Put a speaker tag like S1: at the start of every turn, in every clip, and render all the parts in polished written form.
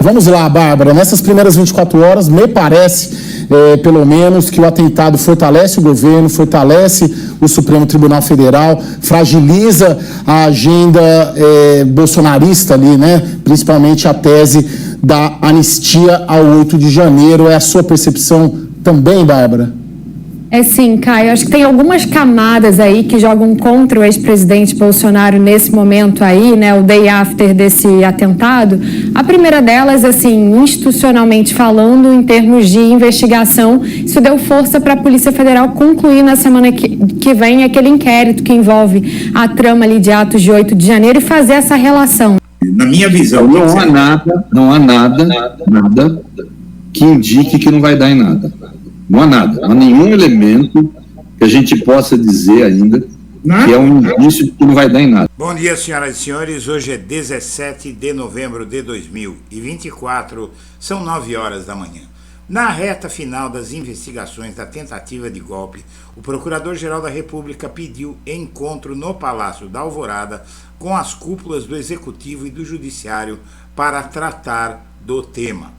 S1: Vamos lá, Bárbara. Nessas primeiras 24 horas, me parece, pelo menos, que o atentado fortalece o governo, fortalece o Supremo Tribunal Federal, fragiliza a agenda bolsonarista ali, né? Principalmente a tese da anistia ao 8 de janeiro. É a sua percepção também, Bárbara?
S2: É sim, Caio. Acho que tem algumas camadas aí que jogam contra o ex-presidente Bolsonaro nesse momento aí, né, o day after desse atentado. A primeira delas, assim, institucionalmente falando, em termos de investigação, isso deu força para a Polícia Federal concluir na semana que vem aquele inquérito que envolve a trama ali de atos de 8 de janeiro e fazer essa relação.
S3: Na minha visão, não há nada que indique que não vai dar em nada. Não há nada, não há nenhum elemento que a gente possa dizer ainda que é um indício de que não vai dar em nada.
S4: Bom dia, senhoras e senhores. Hoje é 17 de novembro de 2024, são 9 horas da manhã. Na reta final das investigações da tentativa de golpe, o Procurador-Geral da República pediu encontro no Palácio da Alvorada com as cúpulas do Executivo e do Judiciário para tratar do tema.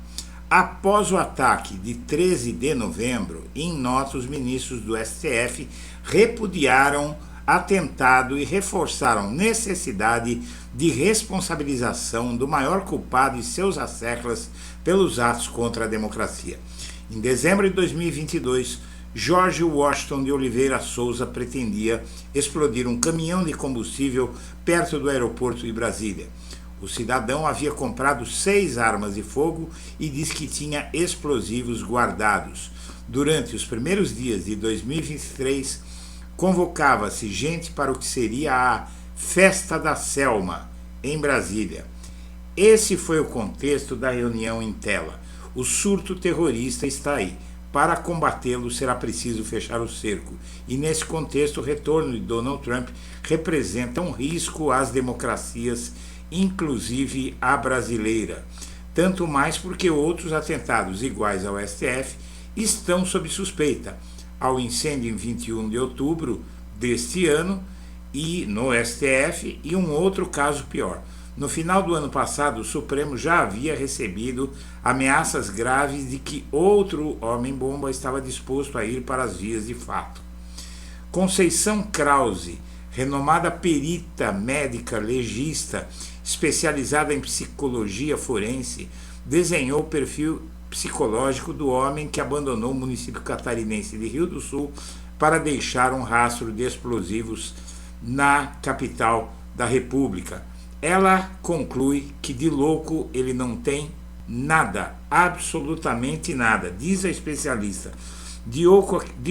S4: Após o ataque de 13 de novembro, em nota, os ministros do STF repudiaram atentado e reforçaram necessidade de responsabilização do maior culpado e seus asseclas pelos atos contra a democracia. Em dezembro de 2022, Jorge Washington de Oliveira Souza pretendia explodir um caminhão de combustível perto do aeroporto de Brasília. O cidadão havia comprado 6 armas de fogo e diz que tinha explosivos guardados. Durante os primeiros dias de 2023, convocava-se gente para o que seria a Festa da Selma, em Brasília. Esse foi o contexto da reunião em tela. O surto terrorista está aí. Para combatê-lo, será preciso fechar o cerco. E nesse contexto, o retorno de Donald Trump representa um risco às democracias, inclusive a brasileira. Tanto mais porque outros atentados iguais ao STF estão sob suspeita. Ao incêndio em 21 de outubro deste ano e no STF, e um outro caso pior. No final do ano passado, o Supremo já havia recebido ameaças graves de que outro homem-bomba estava disposto a ir para as vias de fato. Conceição Krause, renomada perita médica legista, especializada em psicologia forense, desenhou o perfil psicológico do homem que abandonou o município catarinense de Rio do Sul para deixar um rastro de explosivos na capital da República. Ela conclui que de louco ele não tem nada, absolutamente nada, diz a especialista. De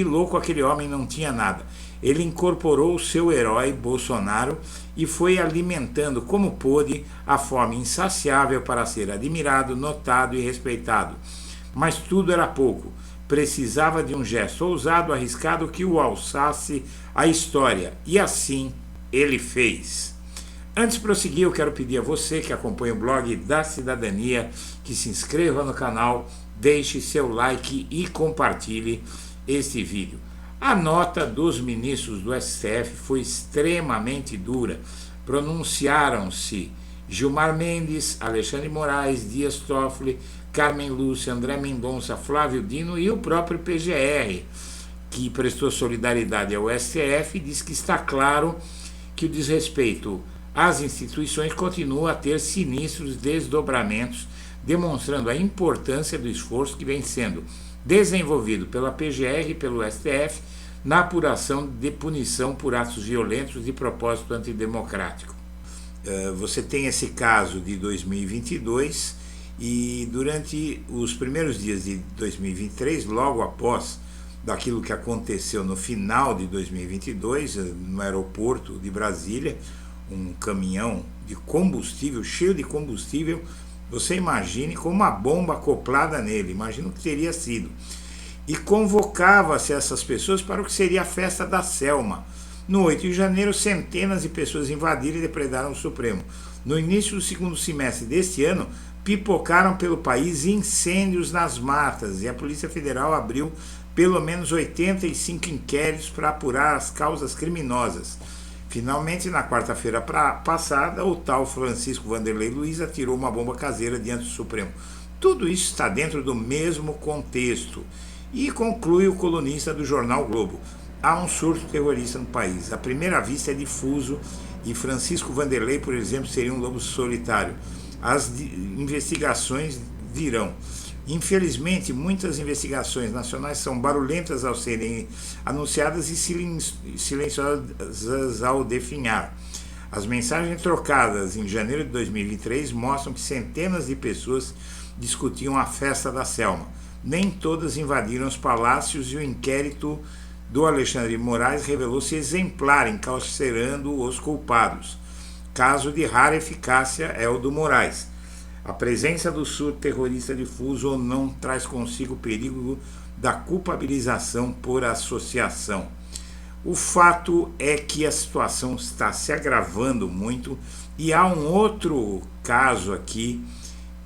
S4: louco aquele homem não tinha nada. Ele incorporou o seu herói, Bolsonaro, e foi alimentando como pôde a fome insaciável para ser admirado, notado e respeitado. Mas tudo era pouco. Precisava de um gesto ousado, arriscado, que o alçasse à história. E assim ele fez. Antes de prosseguir, eu quero pedir a você que acompanha o blog da Cidadania, que se inscreva no canal, deixe seu like e compartilhe este vídeo. A nota dos ministros do STF foi extremamente dura. Pronunciaram-se Gilmar Mendes, Alexandre Moraes, Dias Toffoli, Carmen Lúcia, André Mendonça, Flávio Dino e o próprio PGR, que prestou solidariedade ao STF e diz que está claro que o desrespeito às instituições continua a ter sinistros desdobramentos, demonstrando a importância do esforço que vem sendo desenvolvido pela PGR e pelo STF na apuração de punição por atos violentos de propósito antidemocrático. Você tem esse caso de 2022 e durante os primeiros dias de 2023, logo após daquilo que aconteceu no final de 2022, no aeroporto de Brasília, um caminhão de combustível, cheio de combustível, você imagine com uma bomba acoplada nele, imagina o que teria sido. E convocava-se essas pessoas para o que seria a Festa da Selma. No 8 de janeiro, centenas de pessoas invadiram e depredaram o Supremo. No início do segundo semestre deste ano, pipocaram pelo país incêndios nas matas e a Polícia Federal abriu pelo menos 85 inquéritos para apurar as causas criminosas. Finalmente, na quarta-feira passada, o tal Francisco Vanderlei Luiz atirou uma bomba caseira diante do Supremo. Tudo isso está dentro do mesmo contexto. E conclui o colunista do jornal Globo: há um surto terrorista no país. À primeira vista é difuso e Francisco Vanderlei, por exemplo, seria um lobo solitário. As investigações virão. Infelizmente, muitas investigações nacionais são barulhentas ao serem anunciadas e silenciosas ao definhar. As mensagens trocadas em janeiro de 2023 mostram que centenas de pessoas discutiam a festa da Selma. Nem todas invadiram os palácios e o inquérito do Alexandre de Moraes revelou-se exemplar, encarcerando os culpados. Caso de rara eficácia é o do Moraes. A presença do surto terrorista difuso não traz consigo o perigo da culpabilização por associação. O fato é que a situação está se agravando muito e há um outro caso aqui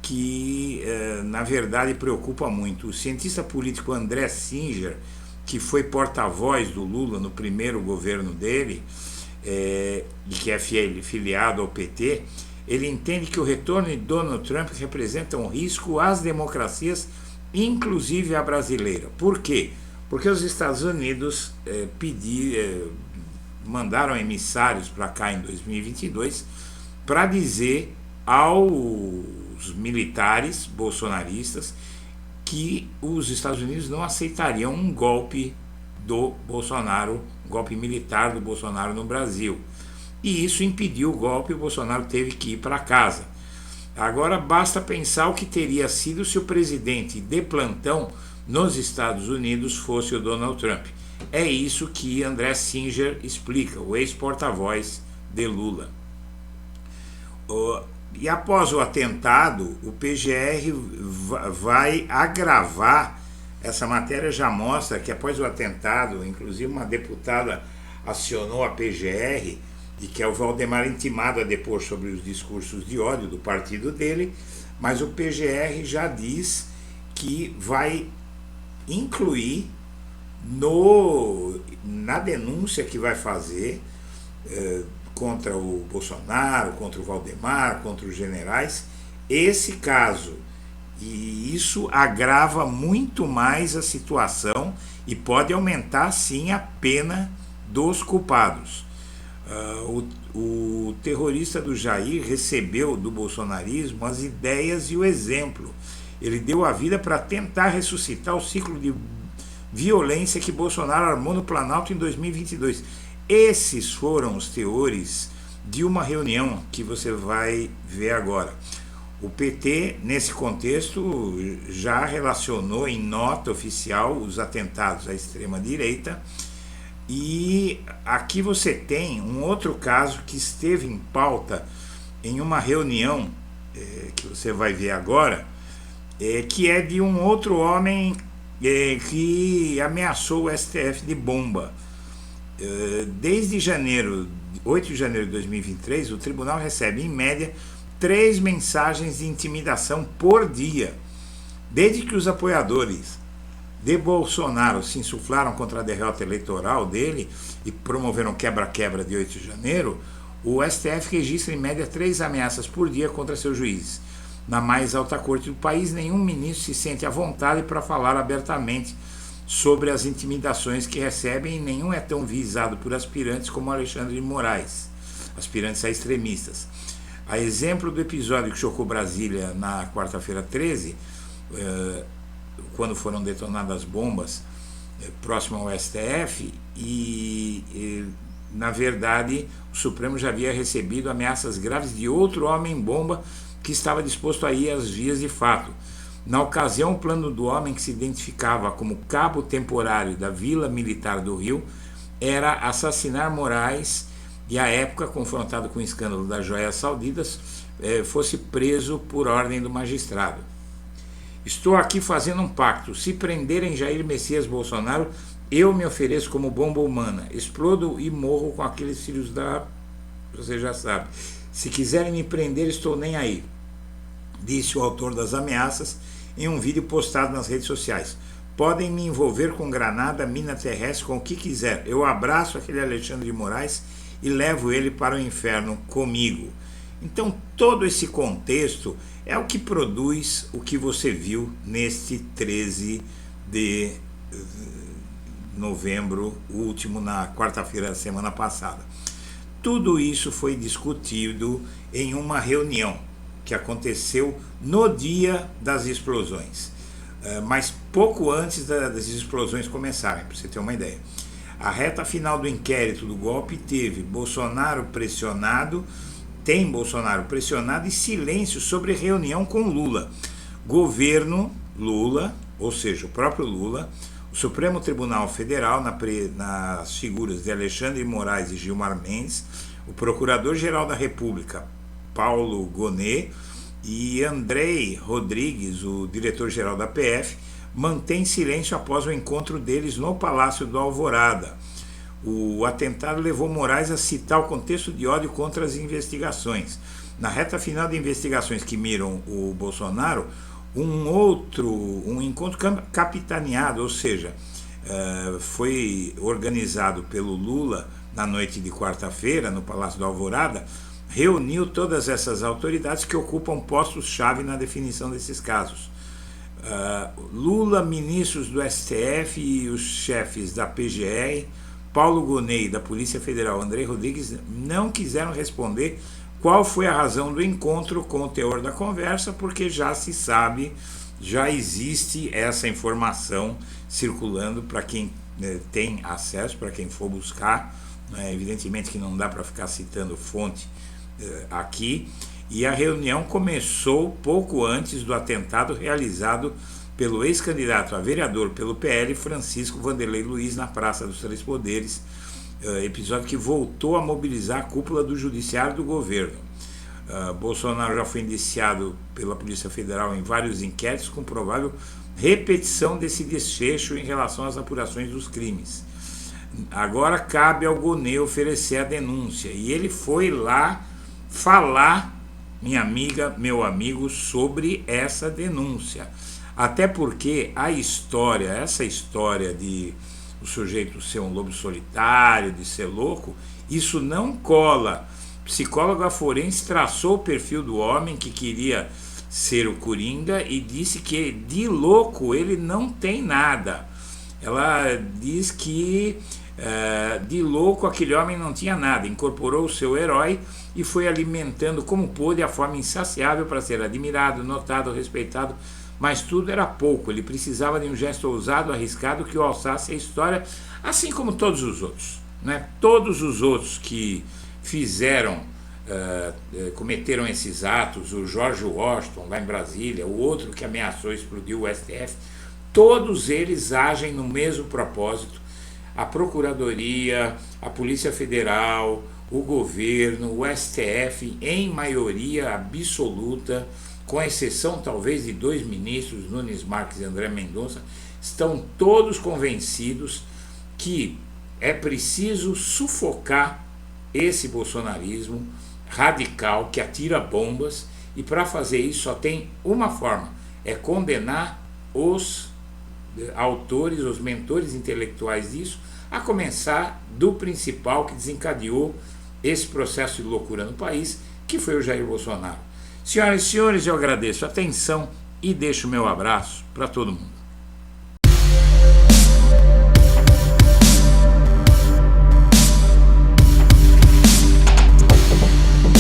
S4: que, na verdade, preocupa muito. O cientista político André Singer, que foi porta-voz do Lula no primeiro governo dele, e que é filiado ao PT, ele entende que o retorno de Donald Trump representa um risco às democracias, inclusive a brasileira. Por quê? Porque os Estados Unidos mandaram emissários para cá em 2022 para dizer aos militares bolsonaristas que os Estados Unidos não aceitariam um golpe do Bolsonaro, um golpe militar do Bolsonaro no Brasil. E isso impediu o golpe e o Bolsonaro teve que ir para casa. Agora basta pensar o que teria sido se o presidente de plantão nos Estados Unidos fosse o Donald Trump. É isso que André Singer explica, o ex-porta-voz de Lula. E após o atentado, o PGR vai agravar. Essa matéria já mostra que após o atentado, inclusive uma deputada acionou a PGR, e que é o Valdemar intimado a depor sobre os discursos de ódio do partido dele, mas o PGR já diz que vai incluir na denúncia que vai fazer contra o Bolsonaro, contra o Valdemar, contra os generais, esse caso. E isso agrava muito mais a situação e pode aumentar, sim, a pena dos culpados. O terrorista do Jair recebeu do bolsonarismo as ideias e o exemplo. Ele deu a vida para tentar ressuscitar o ciclo de violência que Bolsonaro armou no Planalto em 2022. Esses foram os teores de uma reunião que você vai ver agora. O PT, nesse contexto, já relacionou em nota oficial os atentados à extrema-direita. E aqui você tem um outro caso que esteve em pauta em uma reunião que você vai ver agora, que é de um outro homem que ameaçou o STF de bomba. Desde 8 de janeiro de 2023, o tribunal recebe, em média, 3 mensagens de intimidação por dia. Desde que os apoiadores de Bolsonaro se insuflaram contra a derrota eleitoral dele e promoveram quebra-quebra de 8 de janeiro, o STF registra em média 3 ameaças por dia contra seus juízes. Na mais alta corte do país, nenhum ministro se sente à vontade para falar abertamente sobre as intimidações que recebem e nenhum é tão visado por aspirantes como Alexandre de Moraes, aspirantes a extremistas. A exemplo do episódio que chocou Brasília na quarta-feira 13, quando foram detonadas bombas próximo ao STF na verdade, o Supremo já havia recebido ameaças graves de outro homem-bomba que estava disposto a ir às vias de fato. Na ocasião, o plano do homem, que se identificava como cabo temporário da Vila Militar do Rio, era assassinar Moraes e, à época, confrontado com o escândalo das joias sauditas, fosse preso por ordem do magistrado. Estou aqui fazendo um pacto. Se prenderem Jair Messias Bolsonaro, eu me ofereço como bomba humana. Explodo e morro com aqueles filhos da... Você já sabe. Se quiserem me prender, estou nem aí, disse o autor das ameaças em um vídeo postado nas redes sociais. Podem me envolver com granada, mina terrestre, com o que quiser. Eu abraço aquele Alexandre de Moraes e levo ele para o inferno comigo. Então, todo esse contexto é o que produz o que você viu neste 13 de novembro, último, na quarta-feira da semana passada. Tudo isso foi discutido em uma reunião que aconteceu no dia das explosões, mas pouco antes das explosões começarem, para você ter uma ideia. A reta final do inquérito do golpe teve Bolsonaro pressionado, tem Bolsonaro pressionado e silêncio sobre reunião com Lula. Governo Lula, ou seja, o próprio Lula, o Supremo Tribunal Federal, nas figuras de Alexandre de Moraes e Gilmar Mendes, o Procurador-Geral da República, Paulo Gonet, e Andrei Rodrigues, o diretor-geral da PF, mantém silêncio após o encontro deles no Palácio do Alvorada. O atentado levou Moraes a citar o contexto de ódio contra as investigações. Na reta final de investigações que miram o Bolsonaro, um encontro capitaneado, ou seja, foi organizado pelo Lula na noite de quarta-feira, no Palácio do Alvorada, reuniu todas essas autoridades que ocupam postos-chave na definição desses casos. Lula, ministros do STF e os chefes da PGR, Paulo Gonet, da Polícia Federal, Andrei Rodrigues, não quiseram responder qual foi a razão do encontro com o teor da conversa, porque já se sabe, já existe essa informação circulando para quem tem acesso, para quem for buscar. Evidentemente que não dá para ficar citando fonte aqui. E a reunião começou pouco antes do atentado realizado pelo ex-candidato a vereador pelo PL, Francisco Vanderlei Luiz, na Praça dos Três Poderes, episódio que voltou a mobilizar a cúpula do judiciário do governo. Bolsonaro já foi indiciado pela Polícia Federal em vários inquéritos com provável repetição desse desfecho em relação às apurações dos crimes. Agora cabe ao Gonet oferecer a denúncia, e ele foi lá falar, minha amiga, meu amigo, sobre essa denúncia. Até porque essa história de o sujeito ser um lobo solitário, de ser louco, isso não cola. Psicóloga forense traçou o perfil do homem que queria ser o Coringa e disse que de louco ele não tem nada. Ela diz que de louco aquele homem não tinha nada, incorporou o seu herói e foi alimentando como pôde a forma insaciável para ser admirado, notado, respeitado, mas tudo era pouco. Ele precisava de um gesto ousado, arriscado, que o alçasse a história, assim como todos os outros, né? Todos os outros que cometeram esses atos, o George Washington lá em Brasília, o outro que ameaçou explodir o STF, todos eles agem no mesmo propósito. A Procuradoria, a Polícia Federal, o governo, o STF, em maioria absoluta, com exceção talvez de 2 ministros, Nunes Marques e André Mendonça, estão todos convencidos que é preciso sufocar esse bolsonarismo radical que atira bombas, e para fazer isso só tem uma forma, é condenar os autores, os mentores intelectuais disso, a começar do principal que desencadeou esse processo de loucura no país, que foi o Jair Bolsonaro. Senhoras e senhores, eu agradeço a atenção e deixo o meu abraço para todo mundo.